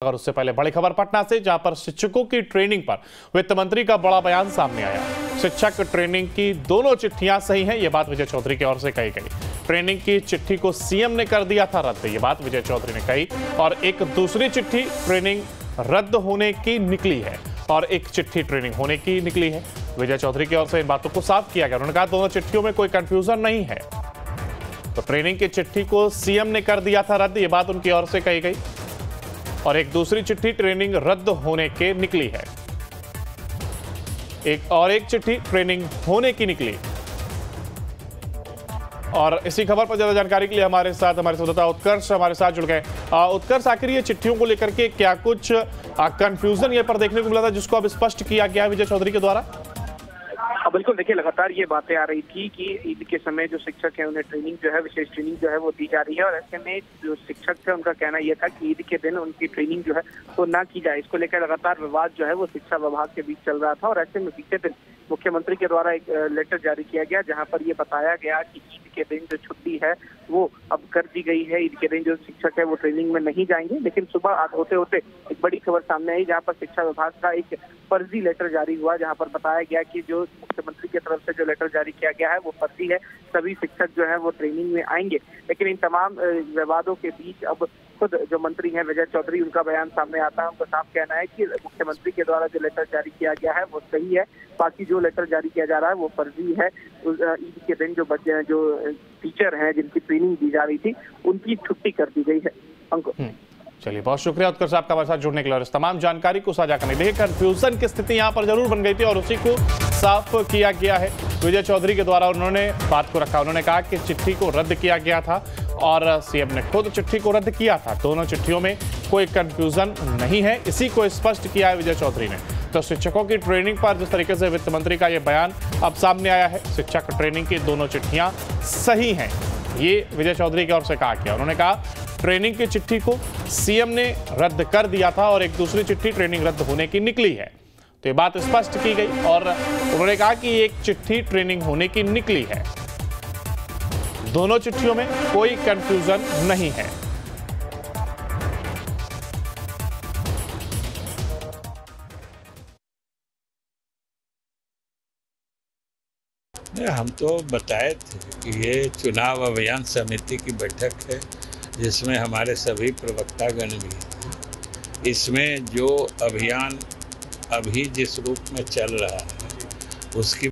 और उससे पहले बड़ी खबर पटना से, जहां पर शिक्षकों की ट्रेनिंग पर वित्त मंत्री का बड़ा बयान सामने आया। शिक्षक ट्रेनिंग की दोनों चिट्ठियां सही हैं, यह बात विजय चौधरी की ओर से कही गई। ट्रेनिंग की चिट्ठी को सीएम ने कर दिया था रद्द, यह बात विजय चौधरी ने कही। और एक दूसरी चिट्ठी ट्रेनिंग रद्द होने की निकली है और एक चिट्ठी ट्रेनिंग होने की निकली है। विजय चौधरी की ओर से इन बातों को साफ किया गया। उन्होंने कहा दोनों चिट्ठियों में कोई कंफ्यूजन नहीं है। तो ट्रेनिंग की चिट्ठी को सीएम ने कर दिया था रद्द, यह बात उनकी ओर से कही गई। और एक दूसरी चिट्ठी ट्रेनिंग रद्द होने के निकली है। एक चिट्ठी ट्रेनिंग होने की निकली। और इसी खबर पर ज्यादा जानकारी के लिए हमारे संवाददाता उत्कर्ष हमारे साथ जुड़ गए। उत्कर्ष, आखिर ये चिट्ठियों को लेकर के क्या कुछ कंफ्यूजन ये पर देखने को मिला था जिसको अब स्पष्ट किया गया है विजय चौधरी के द्वारा? बिल्कुल, देखिए लगातार ये बातें आ रही थी कि ईद के समय जो शिक्षक है उन्हें ट्रेनिंग जो है, विशेष ट्रेनिंग जो है वो दी जा रही है। और ऐसे में जो शिक्षक थे उनका कहना यह था कि ईद के दिन उनकी ट्रेनिंग जो है वो ना की जाए। इसको लेकर लगातार विवाद जो है वो शिक्षा विभाग के बीच चल रहा था। और ऐसे में बीते दिन मुख्यमंत्री के द्वारा एक लेटर जारी किया गया, जहां पर ये बताया गया कि ईद के दिन जो छुट्टी है वो अब कर दी गई है। ईद के दिन जो शिक्षक है वो ट्रेनिंग में नहीं जाएंगे। लेकिन सुबह होते होते एक बड़ी खबर सामने आई, जहां पर शिक्षा विभाग का एक फर्जी लेटर जारी हुआ, जहां पर बताया गया कि जो मुख्यमंत्री की तरफ से जो लेटर जारी किया गया है वो फर्जी है, सभी शिक्षक जो है वो ट्रेनिंग में आएंगे। लेकिन इन तमाम विवादों के बीच अब खुद जो मंत्री हैं विजय चौधरी, उनका बयान सामने आता है। उनका साफ कहना है कि मुख्यमंत्री के द्वारा जो लेटर जारी किया गया है वो सही है, बाकी जो लेटर जारी किया जा रहा है वो फर्जी है। ईद के दिन जो बच्चे जो टीचर हैं जिनकी ट्रेनिंग दी जा रही थी उनकी छुट्टी कर दी गई है। अंकुर, चलिए बहुत शुक्रिया उत्कर्ष साहब का हमारे साथ जुड़ने के लिए और इस तमाम जानकारी को साझा करने के लिए। कंफ्यूजन की स्थिति यहाँ पर जरूर बन गई थी और उसी को साफ किया गया है विजय चौधरी के द्वारा। उन्होंने बात को रखा, उन्होंने कहा कि चिट्ठी को रद्द किया गया था और सीएम ने खुद चिट्ठी को रद्द किया था। दोनों चिट्ठियों में कोई कंफ्यूजन नहीं है, इसी को स्पष्ट किया है विजय चौधरी ने। तो शिक्षकों की ट्रेनिंग पर जिस तरीके से वित्त मंत्री का यह बयान अब सामने आया है, शिक्षक ट्रेनिंग की दोनों चिट्ठियां सही हैं, ये विजय चौधरी की ओर से कहा गया। उन्होंने कहा ट्रेनिंग की चिट्ठी को सीएम ने रद्द कर दिया था और एक दूसरी चिट्ठी ट्रेनिंग रद्द होने की निकली है। तो ये बात स्पष्ट की गई और उन्होंने कहा कि एक चिट्ठी ट्रेनिंग होने की निकली है। दोनों चिट्ठियों में कोई कंफ्यूजन नहीं है। हम तो बताए थे कि ये चुनाव अभियान समिति की बैठक है जिसमें हमारे सभी प्रवक्तागण भी हैं। इसमें जो अभियान अभी जिस रूप में चल रहा है उसकी